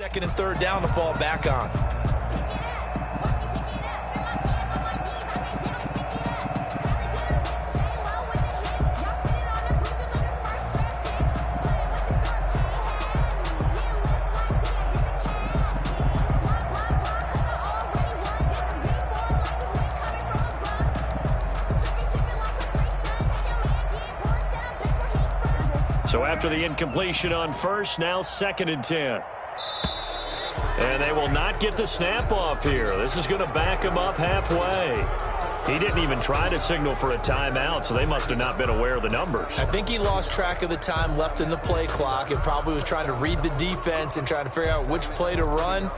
Second and third down to fall back on. So after the incompletion on first, now 2nd and 10. And they will not get the snap off here. This is going to back him up halfway. He didn't even try to signal for a timeout, so they must have not been aware of the numbers. I think he lost track of the time left in the play clock and probably was trying to read the defense and trying to figure out which play to run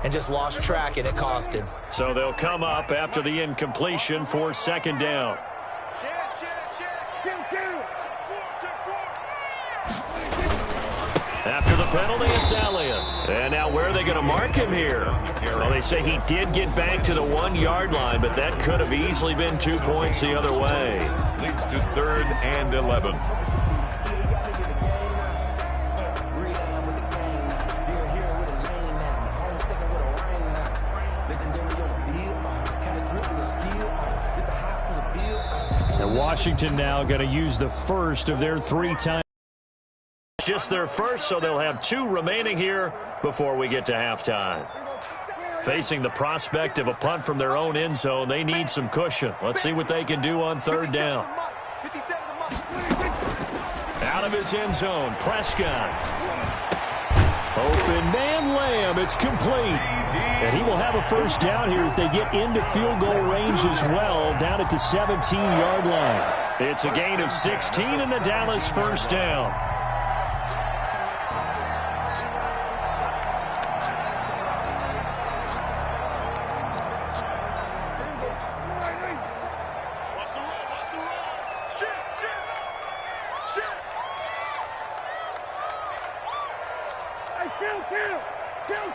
and just lost track, and it cost him. So they'll come up after the incompletion for 2nd down. After the penalty, it's Elliott. And now where are they going to mark him here? Well, they say he did get back to the 1-yard line, but that could have easily been 2 points the other way. Leads to 3rd and 11. And Washington now going to use the first of their 3 times. Just their first, so they'll have 2 remaining here before we get to halftime. Facing the prospect of a punt from their own end zone, they need some cushion. Let's see what they can do on 3rd down. Out of his end zone, Prescott. Open man, Lamb. It's complete. And he will have a first down here as they get into field goal range as well, down at the 17-yard line. It's a gain of 16 and the Dallas first down.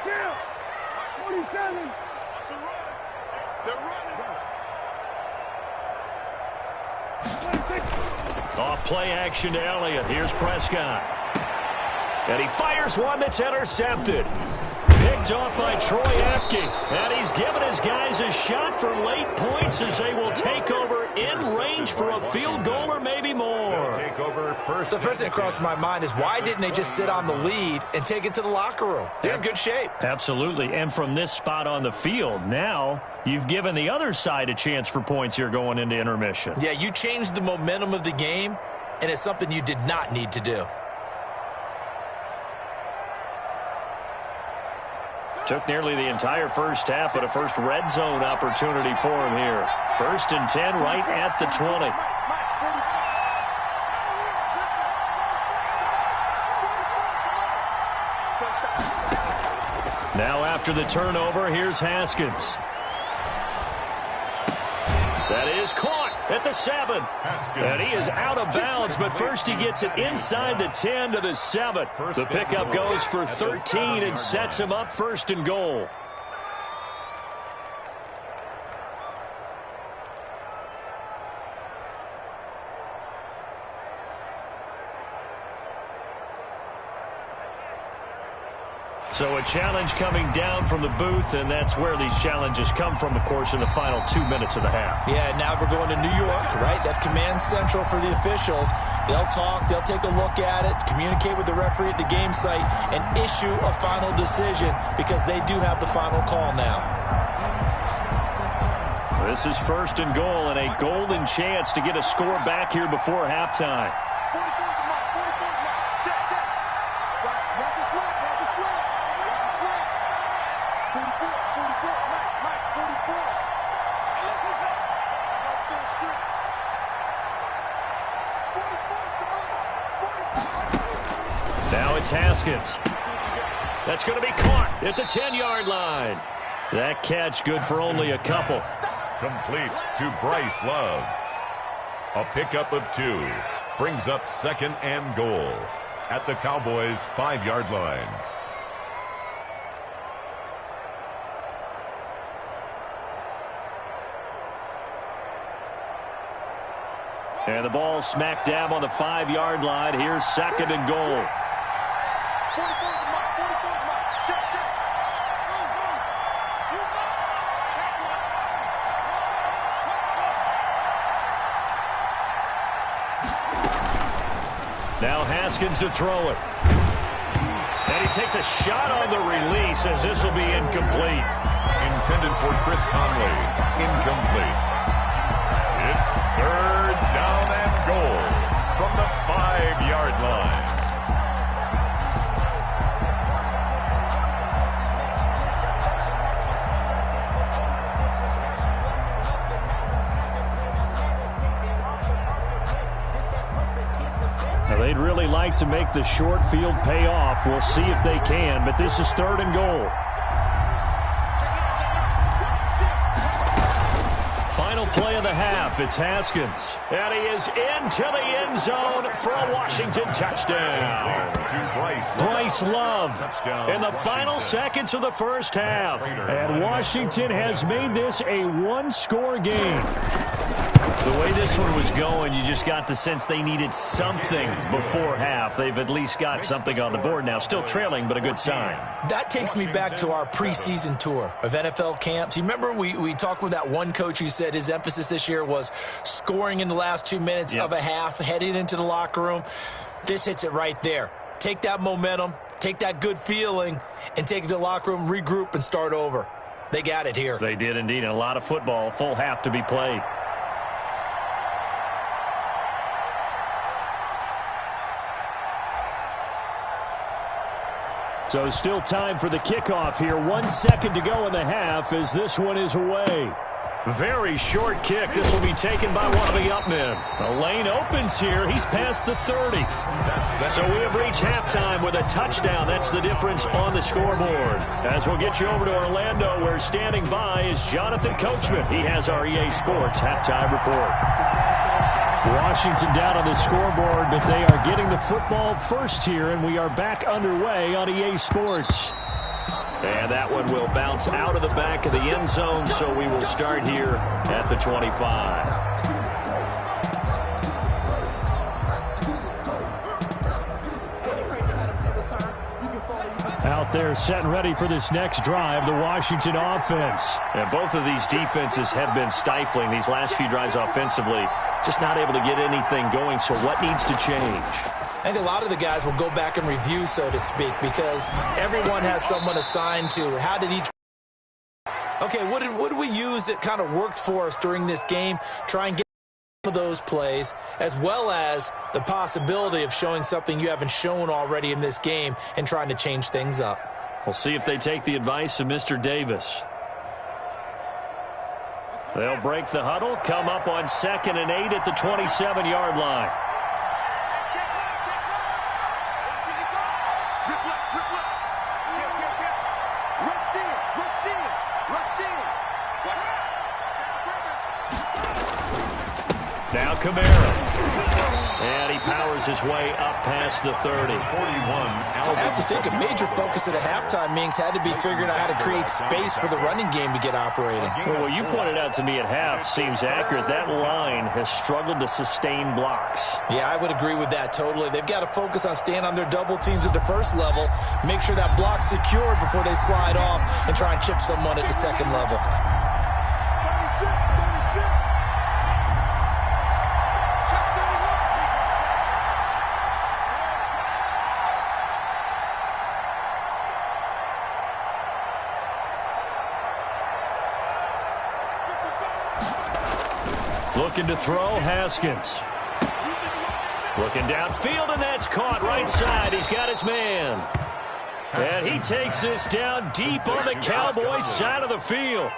Kill. 47. Off play action to Elliott. Here's Prescott. And he fires one that's intercepted. Picked off by Troy Apke. And he's given his guys a shot for late points as they will take over in range for a field goal or maybe more. So the first thing that crossed my mind is why didn't they just sit on the lead and take it to the locker room? They're in good shape. Absolutely. And from this spot on the field, now you've given the other side a chance for points here going into intermission. Yeah, you changed the momentum of the game, and it's something you did not need to do. Took nearly the entire first half, but a first red zone opportunity for him here. 1st and 10 right at the 20. Now after the turnover, here's Haskins. That is caught at the 7. And he is out of bounds, but first he gets it inside the 10 to the 7. The pickup goes for 13 and sets him up 1st and goal. So a challenge coming down from the booth, and that's where these challenges come from, of course, in the final 2 minutes of the half. Yeah, now we're going to New York, right? That's command central for the officials. They'll talk, they'll take a look at it, communicate with the referee at the game site, and issue a final decision because they do have the final call now. This is 1st and goal and a golden chance to get a score back here before halftime. Now it's Haskins. That's going to be caught at the 10-yard line. That catch good for only a couple. Complete to Bryce Love. A pickup of 2. Brings up 2nd and goal at the Cowboys' 5-yard line. And the ball smack dab on the 5-yard line. Here's 2nd and goal. Now Haskins to throw it. And he takes a shot on the release as this will be incomplete. Intended for Chris Conley. Incomplete. It's third down and goal from the 5-yard line. They'd really like to make the short field pay off. We'll see if they can, but this is third and goal. Final play of the half. It's Haskins. And he is into the end zone for a Washington touchdown. Bryce Love in the final seconds of the first half. And Washington has made this a one-score game. The way this one was going, you just got the sense they needed something before half. They've at least got something on the board now. Still trailing, but a good sign. That takes me back to our preseason tour of NFL camps. You remember we talked with that one coach who said his emphasis this year was scoring in the last 2 minutes of a half, heading into the locker room. This hits it right there. Take that momentum, take that good feeling, and take it to the locker room, regroup, and start over. They got it here. They did indeed. A lot of football, full half to be played. So still time for the kickoff here. 1 second to go in the half as this one is away. Very short kick. This will be taken by one of the up men. The lane opens here. He's past the 30. So we have reached halftime with a touchdown. That's the difference on the scoreboard. As we'll get you over to Orlando, where standing by is Jonathan Coachman. He has our EA Sports halftime report. Washington down on the scoreboard, but they are getting the football first here, and we are back underway on EA Sports. And that one will bounce out of the back of the end zone, so we will start here at the 25. Out there set and ready for this next drive, the Washington offense. And both of these defenses have been stifling these last few drives offensively. Just not able to get anything going, so what needs to change? I think a lot of the guys will go back and review, so to speak, because everyone has someone assigned to how did each... Okay, what did we use that kind of worked for us during this game? Try and get of those plays, as well as the possibility of showing something you haven't shown already in this game and trying to change things up. We'll see if they take the advice of Mr. Davis. They'll break the huddle, come up on 2nd and 8 at the 27-yard line. Now Kamara. And he powers his way up past the 30. 41. I have to think a major focus at a halftime means had to be figuring out how to create space for the running game to get operating. Well, what you pointed out to me at half seems accurate. That line has struggled to sustain blocks. Yeah, I would agree with that totally. They've got to focus on staying on their double teams at the first level, make sure that block's secured before they slide off and try and chip someone at the second level. Looking to throw, Haskins. Looking downfield, and that's caught right side. He's got his man. And he takes this down deep on the Cowboys side of the field.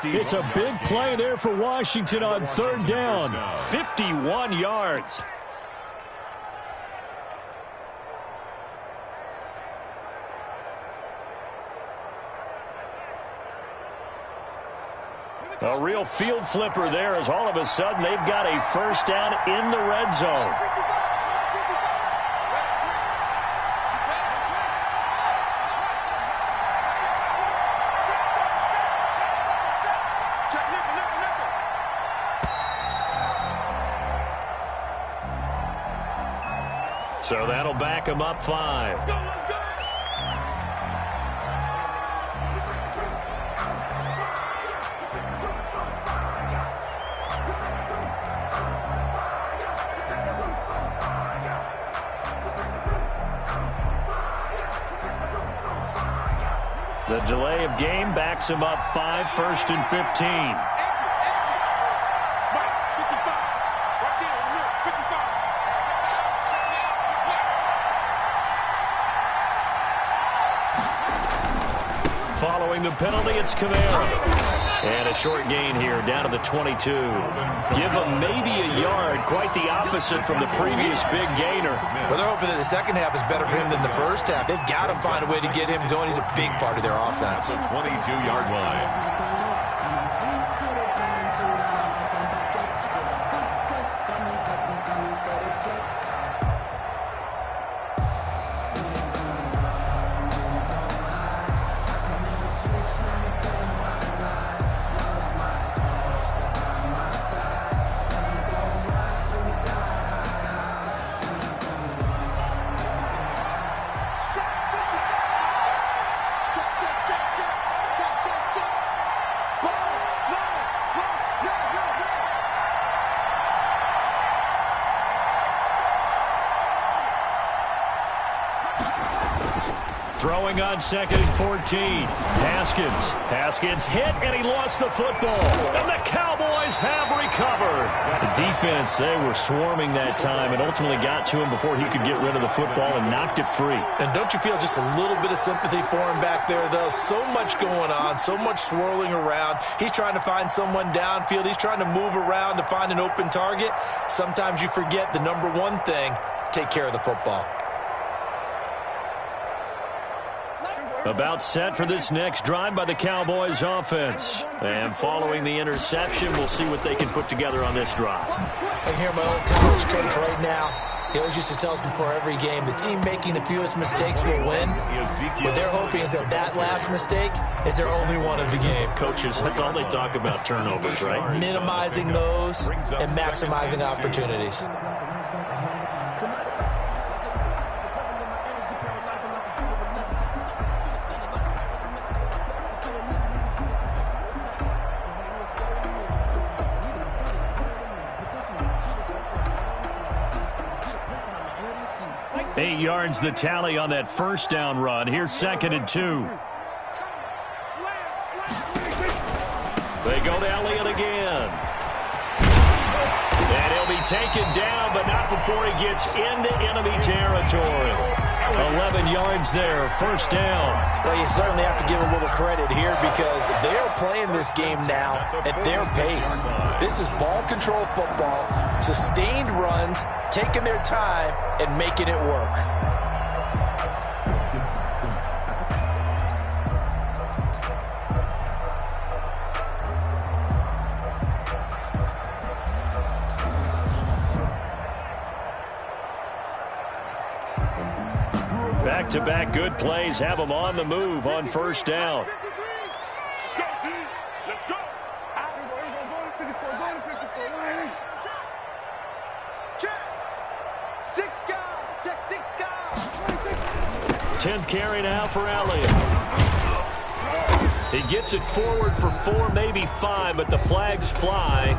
It's a big play there for Washington on 3rd down. 51 yards. A real field flipper there as all of a sudden they've got a first down in the red zone. So that'll back them up 5. The delay of game backs him up 5, 1st and 15. Following the penalty, it's Kamara. And a short gain here, down to the 22. Give him maybe a yard, quite the opposite from the previous big gainer. Well, they're hoping that the second half is better for him than the first half. They've got to find a way to get him going. He's a big part of their offense. 22-yard line. Throwing on 2nd and 14. Haskins hit, and he lost the football. And the Cowboys have recovered. The defense, they were swarming that time and ultimately got to him before he could get rid of the football and knocked it free. And don't you feel just a little bit of sympathy for him back there, though? So much going on, so much swirling around. He's trying to find someone downfield. He's trying to move around to find an open target. Sometimes you forget the number one thing, take care of the football. About set for this next drive by the Cowboys offense. And following the interception, we'll see what they can put together on this drive. I hear my old college coach right now. He always used to tell us before every game, the team making the fewest mistakes will win. What they're hoping is that last mistake is their only one of the game. Coaches, that's all they talk about, turnovers, right? Minimizing those and maximizing opportunities. Eight yards the tally on that first down run. Here's 2nd and 2. They go to Elliott again. And he'll be taken down, but not before he gets into enemy territory. 11 yards there, first down. Well, you certainly have to give a little credit here because they're playing this game now at their pace. This is ball control football, sustained runs, taking their time and making it work. Back-to-back good plays have them on the move on first down. Let's go. 10th carry now for Elliott. He gets it forward for 4, maybe 5, but the flags fly.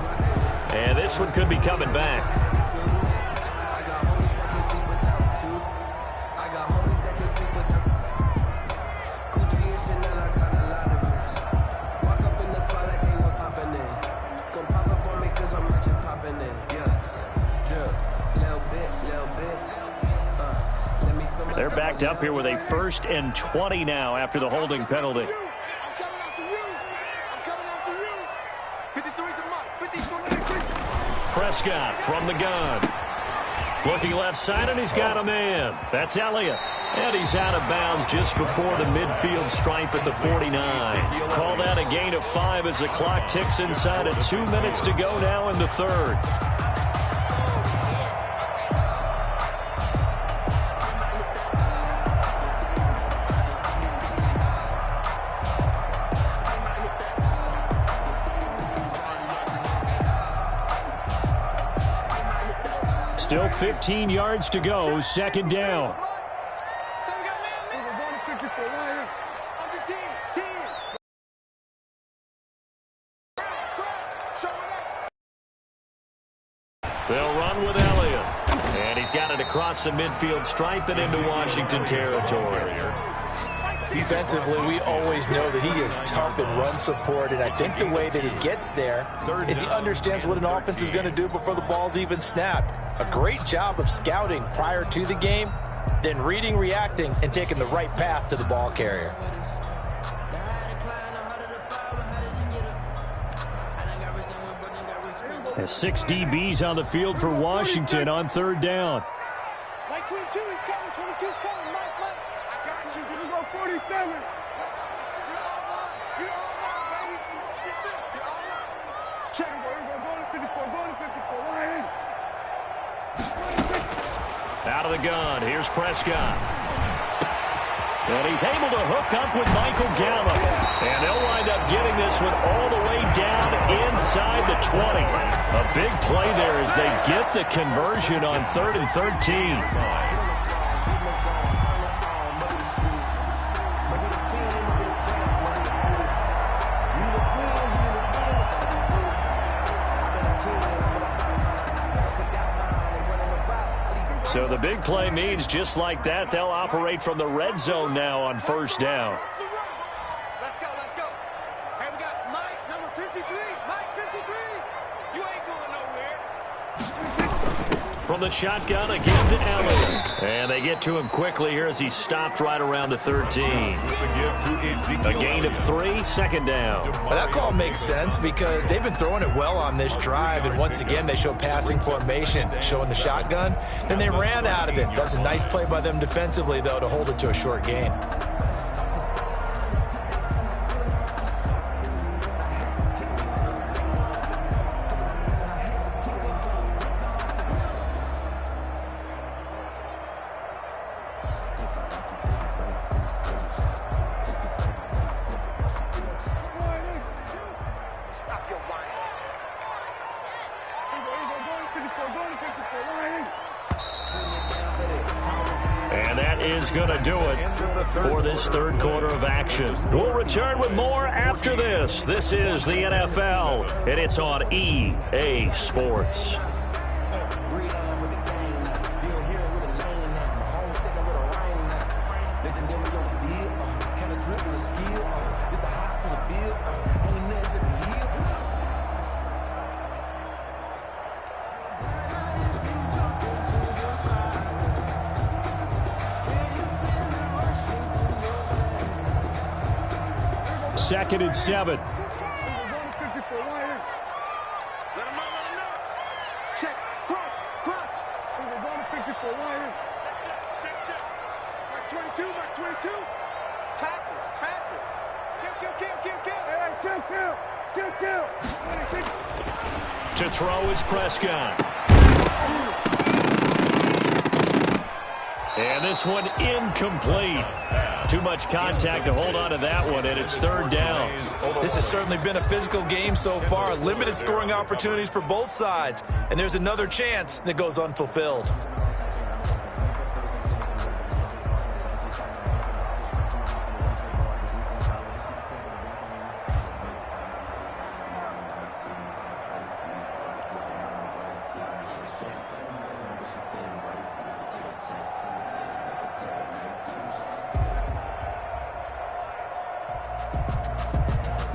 And this one could be coming back. They're backed up here with a 1st and 20 now after the holding penalty. Prescott from the gun. Looking left side, and he's got a man. That's Elliott. And he's out of bounds just before the midfield stripe at the 49. Call that a gain of 5 as the clock ticks inside of 2 minutes to go now in the third. Still 15 yards to go, 2nd down. They'll run with Elliott. And he's got it across the midfield stripe and into Washington territory. Defensively, we always know that he is tough in run support, and I think the way that he gets there is he understands what an offense is going to do before the ball's even snapped. A great job of scouting prior to the game, then reading, reacting, and taking the right path to the ball carrier. Has 6 DBs on the field for Washington on third down. Mike 22 is coming. 22's coming. Mike. I got you. Here we go. 47. You're all mine. You're all mine, baby. You're all mine. Check it. We're going to 54. Going to 54. Line in. Out of the gun. Here's Prescott. And he's able to hook up with Michael Gallup. And they'll wind up getting this one all the way down inside the 20. A big play there as they get the conversion on 3rd and 13. So the big play means just like that, they'll operate from the red zone now on first down. Let's go. Hey, we got Mike, number 53. Mike 53. You ain't going nowhere. From the shotgun again to Elliott. And they get to him quickly here as he stopped right around the 13. A gain of 3, second down. Well, that call makes sense because they've been throwing it well on this drive, and once again they show passing formation, showing the shotgun. Then they ran out of it. That's a nice play by them defensively, though, to hold it to a short gain. And that is going to do it for this third quarter of action. We'll return with more after this. This is the NFL, and it's on EA Sports. Second and 7. Let him know. Check. Crunch. We're going to 54. Check. Mark 22. Tackle. Kill. To throw is Prescott. And this one incomplete. Too much contact to hold on to that one, and it's third down. This has certainly been a physical game so far. Limited scoring opportunities for both sides. And there's another chance that goes unfulfilled.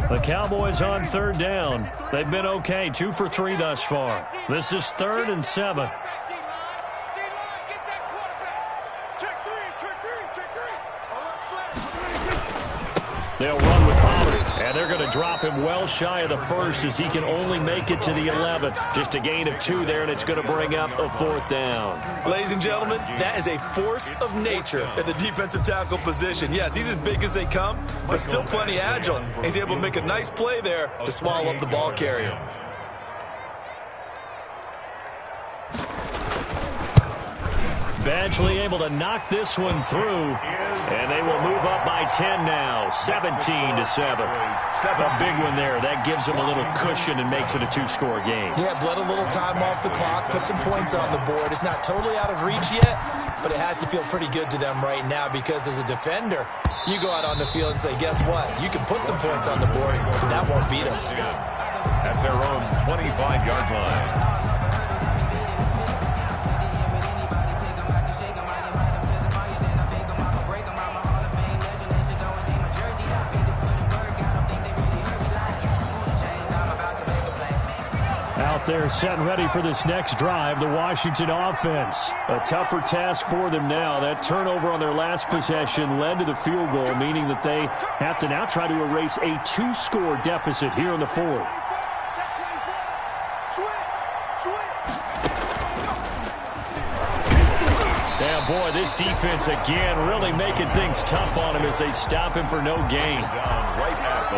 The Cowboys on third down. They've been okay, 2 for 3 thus far. This is 3rd and 7. They'll run with Pollard, and they're going to drop him well shy of the first as he can only make it to the 11. Just a gain of 2 there, and it's going to bring up a 4th down. Ladies and gentlemen, that is a force of nature at the defensive tackle position. Yes, he's as big as they come, but still plenty agile. He's able to make a nice play there to swallow up the ball carrier. Badgley able to knock this one through, and they will move up by 10 now, 17-7. A big one there. That gives them a little cushion and makes it a 2-score game. Yeah, bled a little time off the clock, put some points on the board. It's not totally out of reach yet, but it has to feel pretty good to them right now because as a defender, you go out on the field and say, guess what? You can put some points on the board, but that won't beat us. At their own 25-yard line. there set and ready for this next drive, the Washington offense. A tougher task for them now. That turnover on their last possession led to the field goal, meaning that they have to now try to erase a 2-score deficit here in the fourth. Yeah, boy, this defense again really making things tough on him as they stop him for no gain.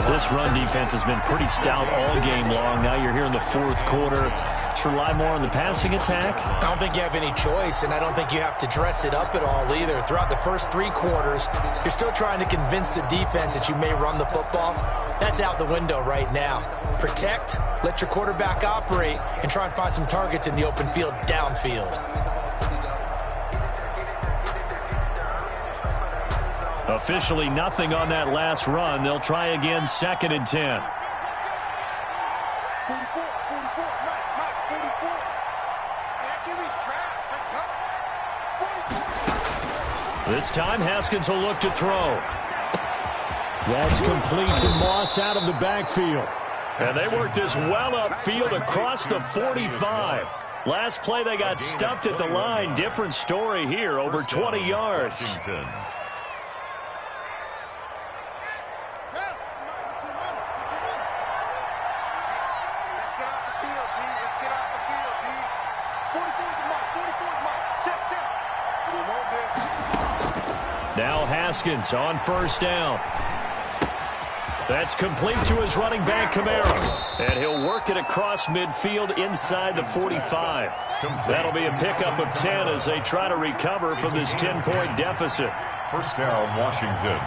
This run defense has been pretty stout all game long. Now you're here in the fourth quarter. Let's rely more on the passing attack. I don't think you have any choice, and I don't think you have to dress it up at all either. Throughout the first 3 quarters, you're still trying to convince the defense that you may run the football. That's out the window right now. Protect, let your quarterback operate, and try and find some targets in the open field downfield. Officially nothing on that last run. They'll try again, 2nd and 10. 44, 44, Mike, 44. Man, give me traps. Let's go. 44. This time, Haskins will look to throw. That's complete to Moss out of the backfield. And they worked this well upfield across the 45. Last play, they got stuffed at the line. Different story here, over 20 yards. Washington. Now Haskins on 1st down. That's complete to his running back, Kamara. And he'll work it across midfield inside the 45. That'll be a pickup of 10 as they try to recover from this 10-point deficit. 1st down, Washington.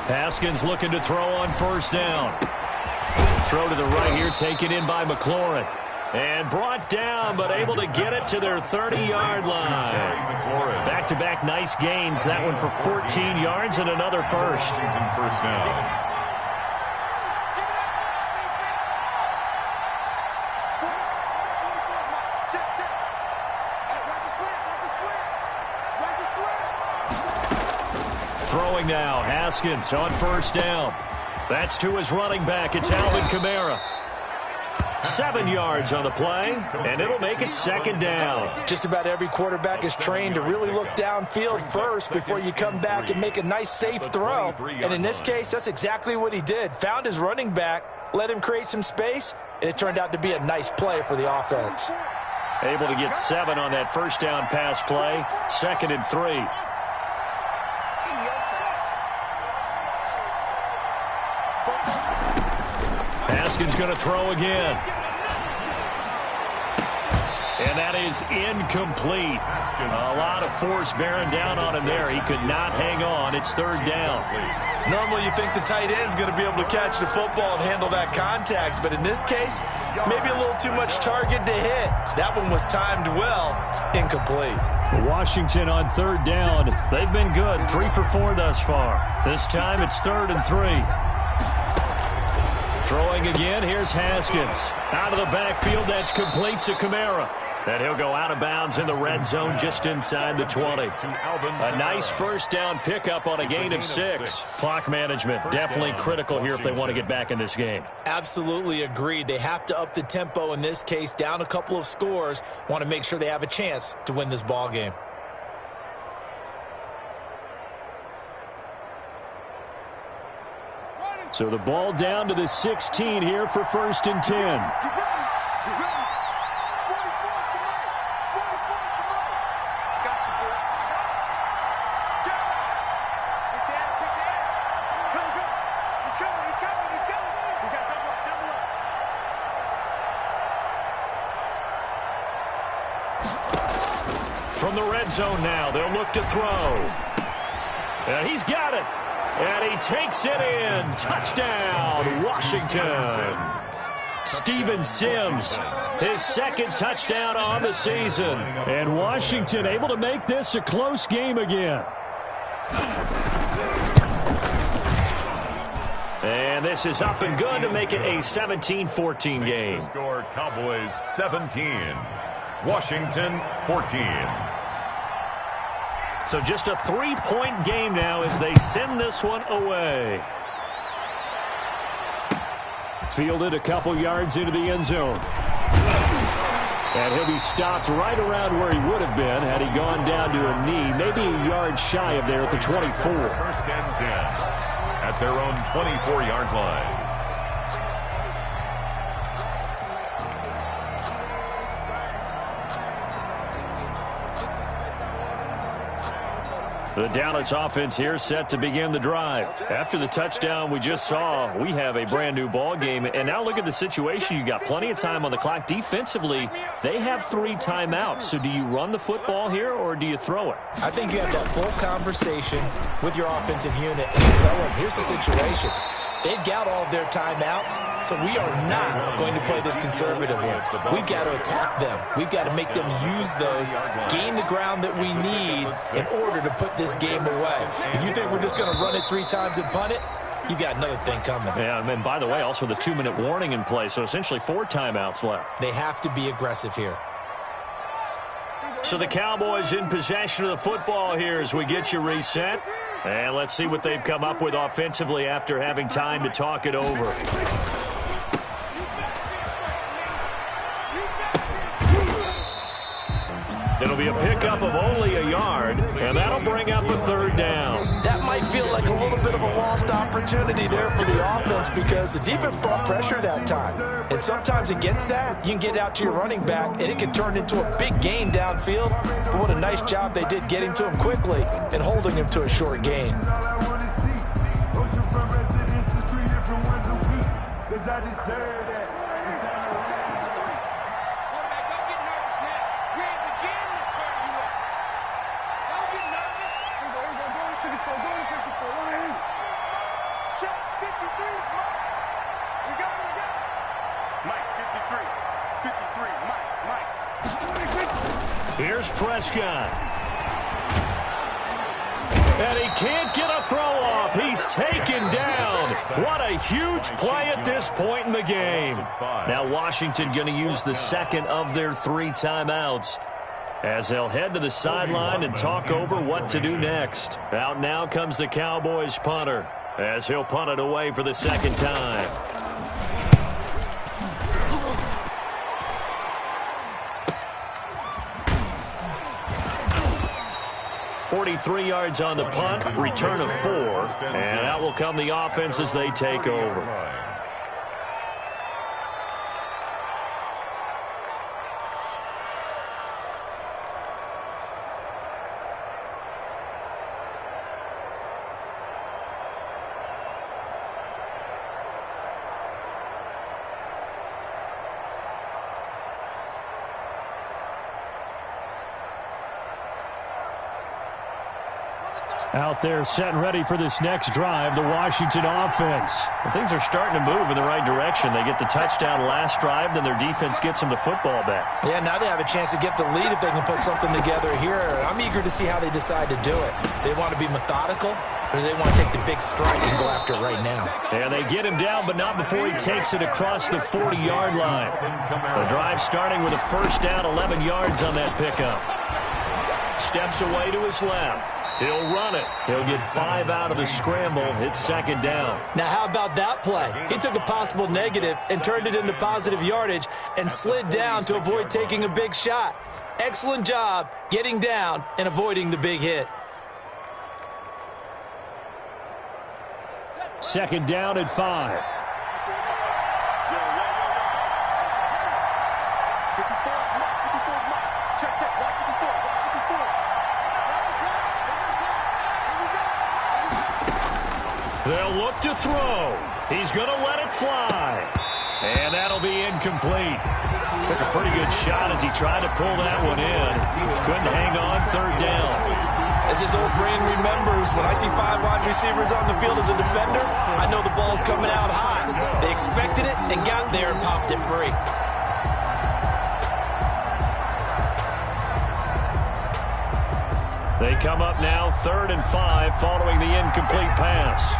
Haskins looking to throw on 1st down. Throw to the right here, taken in by McLaurin. And brought down, but able to get it to their 30-yard line. Back-to-back nice gains. That one for 14 yards and another first. 1st down. Throwing now, Haskins on 1st down. That's to his running back. It's Alvin Kamara. 7 yards on the play, and it'll make it 2nd down. Just about every quarterback is trained to really look downfield first before you come back and make a nice, safe throw. And in this case, that's exactly what he did. Found his running back, let him create some space, and it turned out to be a nice play for the offense. Able to get 7 on that 1st down pass play. 2nd and 3. Haskins going to throw again. And that is incomplete. A lot of force bearing down on him there. He could not hang on. It's 3rd down. Normally you think the tight end's going to be able to catch the football and handle that contact, but in this case, maybe a little too much target to hit. That one was timed well. Incomplete. Washington on 3rd down. They've been good. 3 for 4 thus far. This time it's 3rd and 3. Throwing again, here's Haskins. Out of the backfield, that's complete to Kamara. And he'll go out of bounds in the red zone just inside the 20. A nice 1st down pickup on a gain of 6. Clock management definitely critical here if they want to get back in this game. Absolutely agreed. They have to up the tempo in this case, down a couple of scores. Want to make sure they have a chance to win this ball game. So the ball down to the 16 here for 1st and 10. From the red zone now, they'll look to throw. And he's got it. And he takes it in. Touchdown, Washington. Steven Sims, his 2nd touchdown on the season. And Washington able to make this a close game again. And this is up and good to make it a 17-14 game. Score Cowboys 17, Washington 14. So just a 3-point game now as they send this one away. Fielded a couple yards into the end zone. And he'll be stopped right around where he would have been had he gone down to a knee, maybe a yard shy of there at the 24. First and 10 at their own 24-yard line. The Dallas offense here set to begin the drive. After the touchdown we just saw, we have a brand new ball game. And now look at the situation. You got plenty of time on the clock. Defensively, they have 3 timeouts. So do you run the football here or do you throw it? I think you have that full conversation with your offensive unit and you tell them, here's the situation. They've got all of their timeouts, so we are not going to play this conservatively. We've got to attack them. We've got to make them use those, gain the ground that we need in order to put this game away. If you think we're just going to run it 3 times and punt it, you've got another thing coming. Yeah, and by the way, also the 2-minute warning in play, so essentially 4 timeouts left. They have to be aggressive here. So the Cowboys in possession of the football here as we get you reset. And let's see what they've come up with offensively after having time to talk it over. It'll be a pickup of only a yard, and that'll bring up a 3rd down. That might feel like a little bit of a lost opportunity there for the offense because the defense brought pressure that time. And sometimes against that, you can get out to your running back, and it can turn into a big gain downfield. But what a nice job they did getting to him quickly and holding him to a short gain. Here's Prescott. And he can't get a throw off. He's taken down. What a huge play at this point in the game. Now Washington going to use the 2nd of their 3 timeouts as they'll head to the sideline and talk over what to do next. Out now comes the Cowboys punter as he'll punt it away for the 2nd time. 43 yards on the punt, return of 4, and out will come the offense as they take over. Out there set and ready for this next drive, the Washington offense. Well, things are starting to move in the right direction. They get the touchdown last drive, then their defense gets them the football back. Yeah, now they have a chance to get the lead if they can put something together here. I'm eager to see how they decide to do it. Do they want to be methodical, or do they want to take the big strike and go after it right now? And they get him down, but not before he takes it across the 40-yard line. The drive starting with a first down, 11 yards on that pickup. Steps away to his left. He'll run it. He'll get 5 out of the scramble. It's 2nd down. Now, how about that play? He took a possible negative and turned it into positive yardage and slid down to avoid taking a big shot. Excellent job getting down and avoiding the big hit. 2nd down at 5. They'll look to throw. He's going to let it fly. And that'll be incomplete. Took a pretty good shot as he tried to pull that one in. Couldn't hang on 3rd down. As his old brain remembers, when I see 5 wide receivers on the field as a defender, I know the ball's coming out hot. They expected it and got there and popped it free. They come up now 3rd and 5 following the incomplete pass.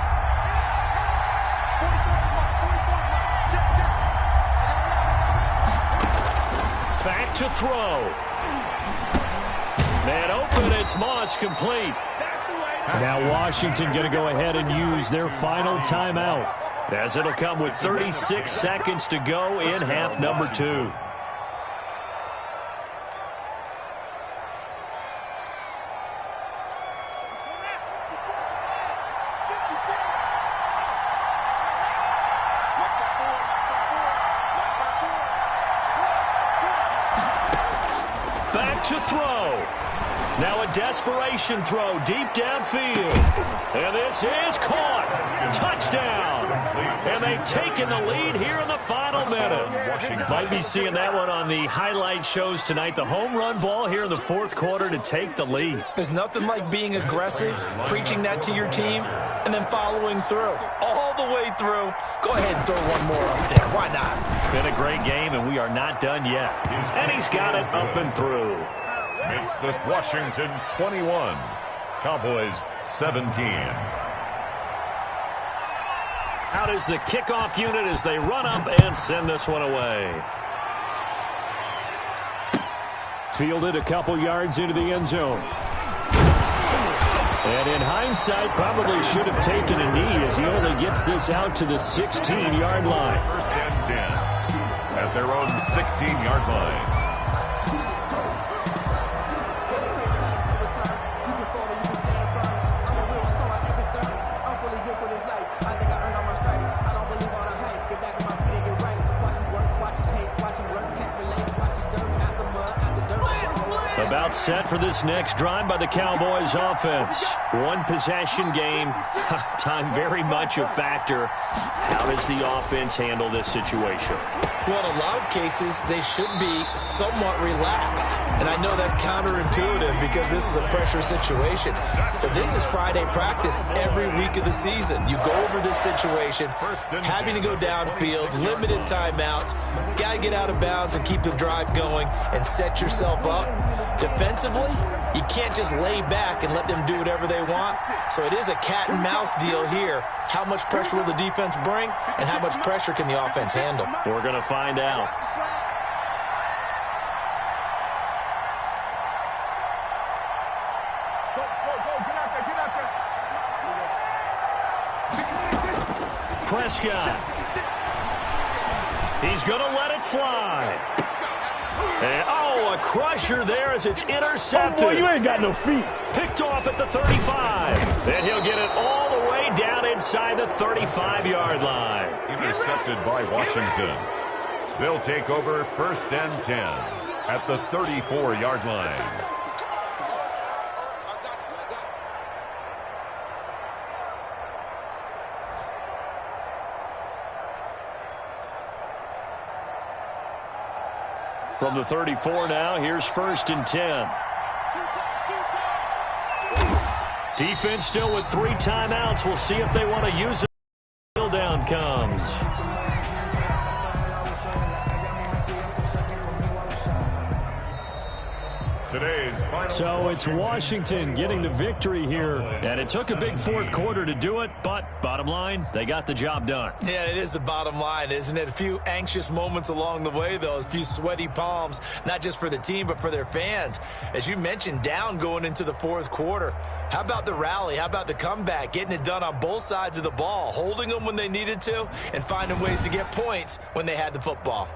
to throw. Man open, it's Moss, complete. Now Washington going to go ahead and use their final timeout, as it'll come with 36 seconds to go in half number 2. Back to throw. Now a desperation throw deep downfield. And this is caught. Touchdown. And they've taken the lead here in the final minute. Might be seeing that one on the highlight shows tonight. The home run ball here in the fourth quarter to take the lead. There's nothing like being aggressive, preaching that to your team, and then following through. All the way through. Go ahead and throw one more up there. Why not? Been a great game, and we are not done yet. And he's got it up and through. Makes this Washington 21, Cowboys 17. Out is the kickoff unit as they run up and send this one away. Fielded a couple yards into the end zone. And in hindsight, probably should have taken a knee as he only gets this out to the 16-yard line. First and 10 at their own 16-yard line. About set for this next drive by the Cowboys offense. One possession game. Time very much a factor. How does the offense handle this situation? Well, in a lot of cases, they should be somewhat relaxed. And I know that's counterintuitive because this is a pressure situation. But this is Friday practice every week of the season. You go over this situation, having to go downfield, limited timeouts, got to get out of bounds and keep the drive going and set yourself up. Defensively, you can't just lay back and let them do whatever they want. So it is a cat and mouse deal here. How much pressure will the defense bring, and how much pressure can the offense handle? We're going to find out. Prescott. He's going to let it fly. And, oh, a crusher there as it's intercepted. Oh, boy, you ain't got no feet. Picked off at the 35. And he'll get it all the way down inside the 35-yard line. Intercepted by Washington. They'll take over first and 10 at the 34-yard line. From the 34 now, here's first and 10. Defense still with 3 timeouts. We'll see if they want to use it. Kneel down comes. So it's Washington getting the victory here. And it took a big fourth quarter to do it, but bottom line, they got the job done. Yeah, it is the bottom line, isn't it? A few anxious moments along the way, though. A few sweaty palms, not just for the team, but for their fans. As you mentioned, down going into the fourth quarter. How about the rally? How about the comeback? Getting it done on both sides of the ball, holding them when they needed to, and finding ways to get points when they had the football.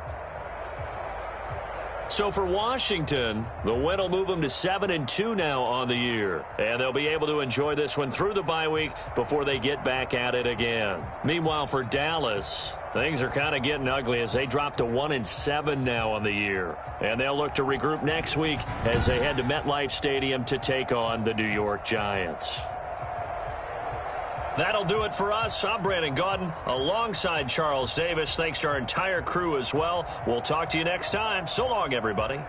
So for Washington, the win will move them to 7-2 now on the year. And they'll be able to enjoy this one through the bye week before they get back at it again. Meanwhile, for Dallas, things are kind of getting ugly as they drop to 1-7 now on the year. And they'll look to regroup next week as they head to MetLife Stadium to take on the New York Giants. That'll do it for us. I'm Brandon Gaudin alongside Charles Davis. Thanks to our entire crew as well. We'll talk to you next time. So long, everybody.